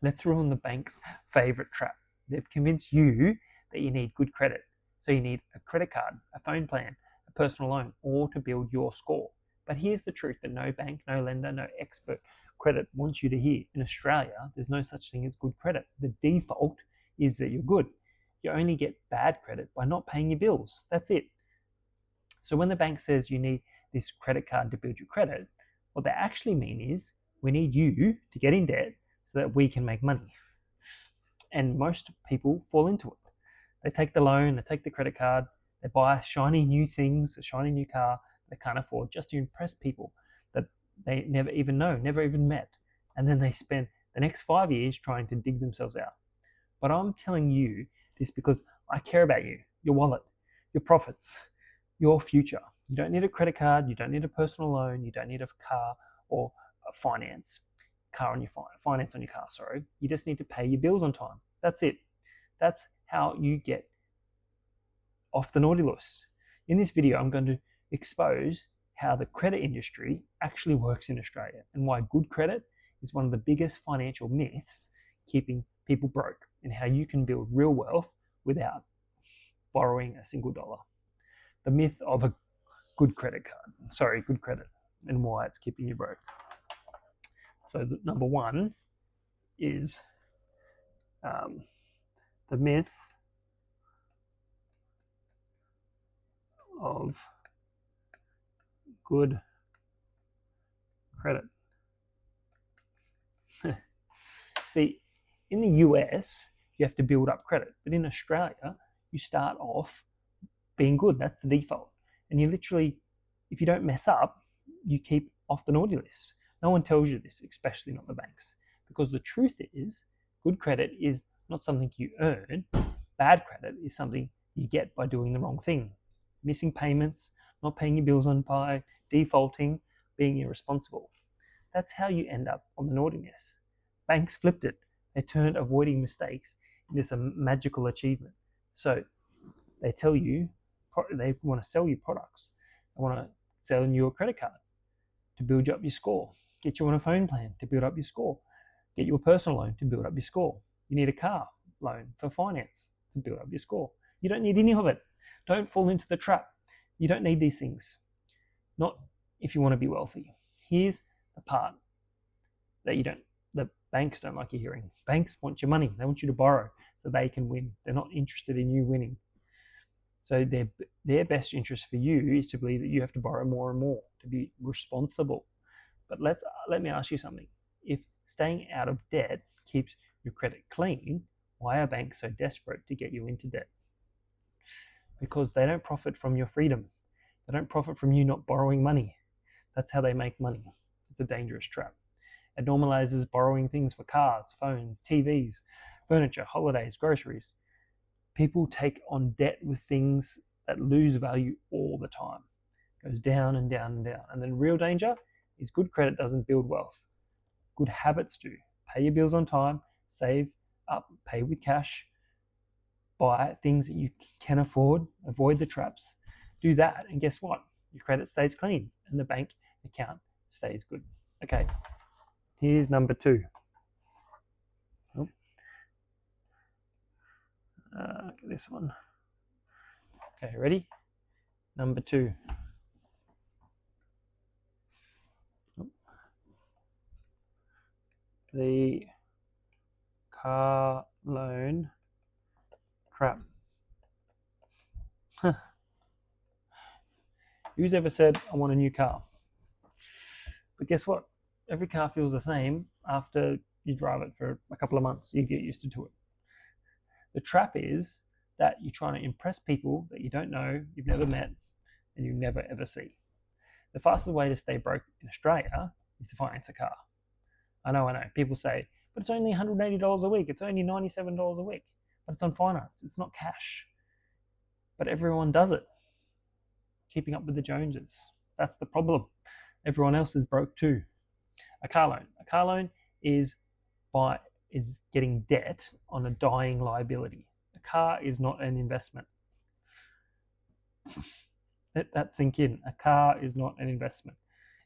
Let's ruin the bank's favorite trap. They've convinced you that you need good credit. So you need a credit card, a phone plan, a personal loan, or to build your score. But here's the truth that no bank, no lender, no expert credit wants you to hear. In Australia, there's no such thing as good credit. The default is that you're good. You only get bad credit by not paying your bills. That's it. So when the bank says you need this credit card to build your credit, what they actually mean is we need you to get in debt so that we can make money. And most people fall into it. They take the loan, they take the credit card, they buy shiny new things, a shiny new car they can't afford just to impress people that they never even know, never even met. And then they spend the next 5 years trying to dig themselves out. But I'm telling you this because I care about you, your wallet, your profits, your future. You don't need a credit card, you don't need a personal loan, you don't need a car or a finance on your car, sorry. You just need to pay your bills on time. That's it. That's how you get off the naughty list. In this video, I'm going to expose how the credit industry actually works in Australia and why good credit is one of the biggest financial myths keeping people broke, and how you can build real wealth without borrowing a single dollar. The myth of a good credit, and why it's keeping you broke. So number one is the myth of good credit. See, in the US, you have to build up credit, but in Australia, you start off being good. That's the default. And you literally, if you don't mess up, you keep off the naughty list. No one tells you this, especially not the banks, because the truth is good credit is not something you earn. Bad credit is something you get by doing the wrong thing. Missing payments, not paying your bills on time, defaulting, being irresponsible. That's how you end up on the naughtiness. Banks flipped it. They turned avoiding mistakes into some magical achievement. So they tell you, they want to sell you products. They want to sell you a credit card to build up your score. Get you on a phone plan to build up your score. Get you a personal loan to build up your score. You need a car loan for finance to build up your score. You don't need any of it. Don't fall into the trap. You don't need these things. Not if you want to be wealthy. Here's the part that the banks don't like you hearing. Banks want your money. They want you to borrow so they can win. They're not interested in you winning. So their best interest for you is to believe that you have to borrow more and more to be responsible. But let me ask you something. If staying out of debt keeps your credit clean, why are banks so desperate to get you into debt? Because they don't profit from your freedom. They don't profit from you not borrowing money. That's how they make money. It's a dangerous trap. It normalizes borrowing things for cars, phones, TVs, furniture, holidays, groceries. People take on debt with things that lose value all the time. It goes down and down and down. And the real danger is good credit doesn't build wealth. Good habits do. Pay your bills on time, save up, pay with cash, buy things that you can afford, avoid the traps. Do that, and guess what? Your credit stays clean and the bank account stays good. Okay, here's number two. Get this one. Okay, ready? Number two. The car loan trap. Who's ever said, I want a new car? But guess what? Every car feels the same after you drive it for a couple of months. You get used to it. The trap is that you're trying to impress people that you don't know, you've never met, and you never ever see. The fastest way to stay broke in Australia is to finance a car. I know. People say, but it's only $180 a week. It's only $97 a week. But it's on finance. It's not cash. But everyone does it. Keeping up with the Joneses. That's the problem. Everyone else is broke too. A car loan. A car loan is getting debt on a dying liability. A car is not an investment. Let that sink in. A car is not an investment.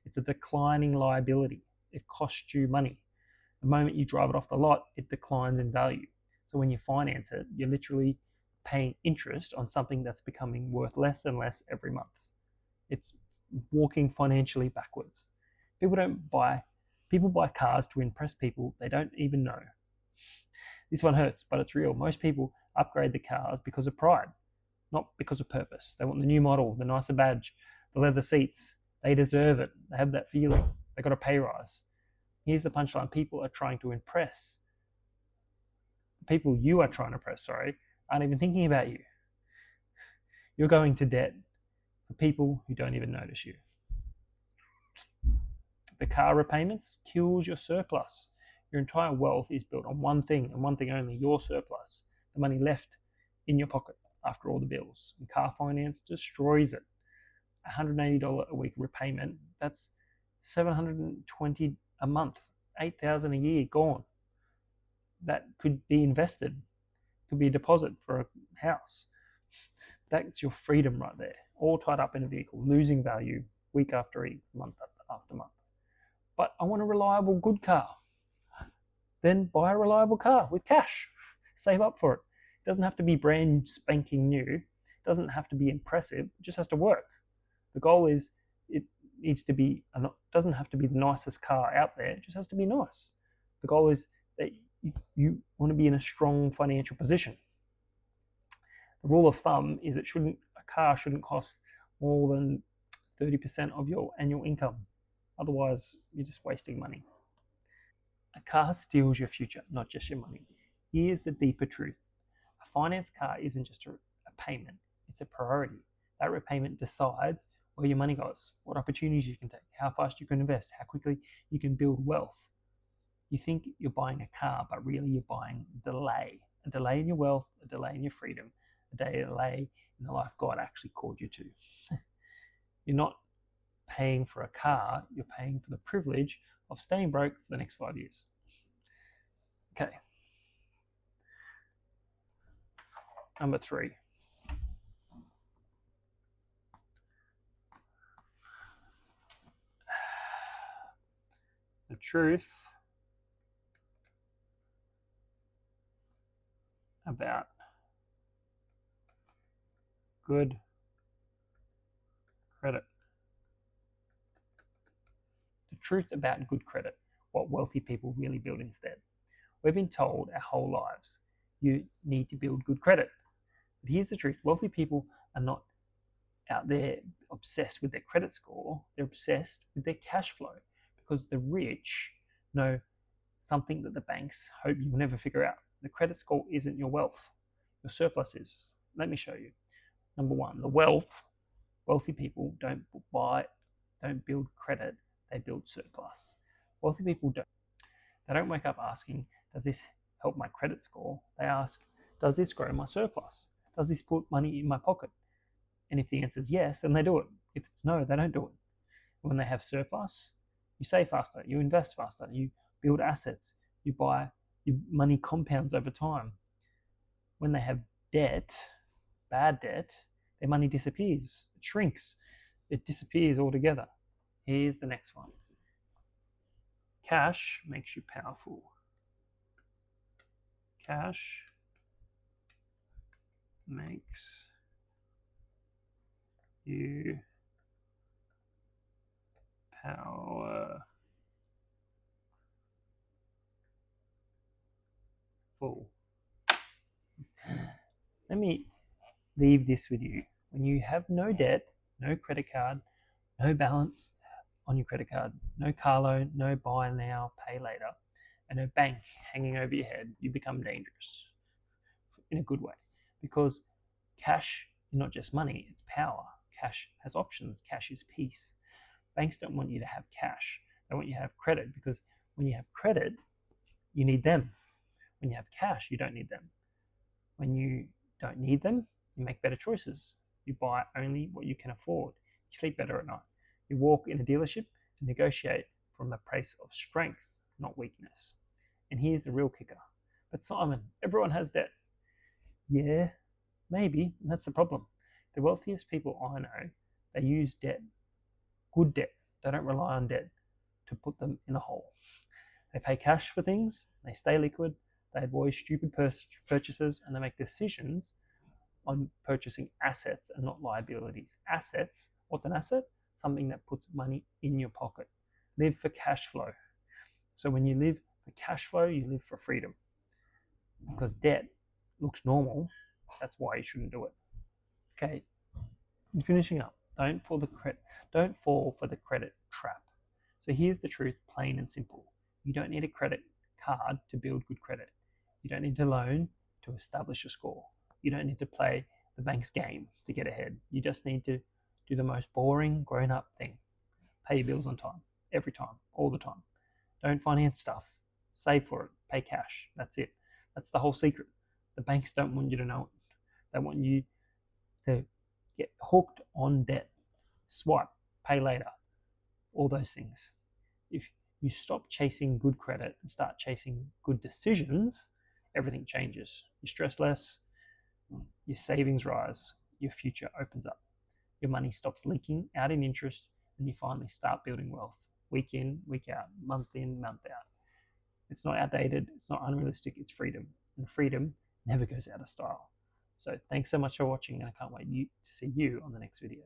It's a declining liability. It costs you money. The moment you drive it off the lot, it declines in value. So when you finance it, you're literally paying interest on something that's becoming worth less and less every month. It's walking financially backwards. People don't buy People buy cars to impress people they don't even know. This one hurts, but it's real. Most people upgrade the cars because of pride, not because of purpose. They want the new model, the nicer badge, the leather seats. They deserve it. They have that feeling. They got a pay rise. Here's the punchline: people are trying to impress. People you are trying to impress, sorry, aren't even thinking about you. You're going to debt for people who don't even notice you. The car repayments kills your surplus. Your entire wealth is built on one thing and one thing only: your surplus, the money left in your pocket after all the bills. And car finance destroys it. $180 a week repayment, that's $720 a month, $8,000 a year gone. That could be invested, could be a deposit for a house. That's your freedom right there, all tied up in a vehicle, losing value week after week, month after month. But I want a reliable, good car. Then buy a reliable car with cash. Save up for it. It doesn't have to be brand spanking new. It doesn't have to be impressive. It just has to work. The goal is it needs to be, doesn't have to be the nicest car out there. It just has to be nice. The goal is that you want to be in a strong financial position. The rule of thumb is a car shouldn't cost more than 30% of your annual income. Otherwise, you're just wasting money. A car steals your future, not just your money. Here's the deeper truth: a finance car isn't just a payment, it's a priority. That repayment decides where your money goes, what opportunities you can take, how fast you can invest, how quickly you can build wealth. You think you're buying a car, but really you're buying a delay in your wealth, a delay in your freedom, a delay in the life God actually called you to. You're not paying for a car, you're paying for the privilege of staying broke for the next 5 years. Okay. Number 3. The truth about good credit. The truth about good credit, what wealthy people really build instead. We've been told our whole lives you need to build good credit. But here's the truth: wealthy people are not out there obsessed with their credit score, they're obsessed with their cash flow, because the rich know something that the banks hope you'll never figure out. The credit score isn't your wealth, your surplus is. Let me show you. Number one, wealthy people don't build credit, they build surplus. Wealthy people they don't wake up asking, does this help my credit score? They ask, does this grow my surplus? Does this put money in my pocket? And if the answer is yes, then they do it. If it's no, they don't do it. When they have surplus, you save faster, you invest faster, you build assets, your money compounds over time. When they have debt, bad debt, their money disappears, it shrinks, it disappears altogether. Here's the next one: cash makes you powerful. Cash makes you powerful. Let me leave this with you. When you have no debt, no credit card, no balance on your credit card, no car loan, no buy now, pay later, and no bank hanging over your head, you become dangerous in a good way. Because cash is not just money, it's power. Cash has options, cash is peace. Banks don't want you to have cash, they want you to have credit, because when you have credit, you need them. When you have cash, you don't need them. When you don't need them, you make better choices. You buy only what you can afford. You sleep better at night. You walk in a dealership and negotiate from a place of strength, not weakness. And here's the real kicker: but Simon, everyone has debt. Yeah, maybe, and that's the problem. The wealthiest people I know, they use debt, good debt. They don't rely on debt to put them in a hole. They pay cash for things, they stay liquid, they avoid stupid purchases, and they make decisions on purchasing assets and not liabilities. Assets, what's an asset? Something that puts money in your pocket. Live for cash flow. So when you live for cash flow, you live for freedom. Because debt looks normal, that's why you shouldn't do it. Okay, and finishing up, don't fall for the credit trap. So here's the truth, plain and simple. You don't need a credit card to build good credit. You don't need to loan to establish a score. You don't need to play the bank's game to get ahead. You just need to do the most boring, grown-up thing. Pay your bills on time, every time, all the time. Don't finance stuff. Save for it. Pay cash. That's it. That's the whole secret. The banks don't want you to know it. They want you to get hooked on debt. Swipe, pay later, all those things. If you stop chasing good credit and start chasing good decisions, everything changes. You stress less, your savings rise, your future opens up. Your money stops leaking out in interest, and you finally start building wealth week in, week out, month in, month out. It's not outdated, it's not unrealistic, it's freedom. And freedom never goes out of style. So thanks so much for watching, and I can't wait to see you on the next video.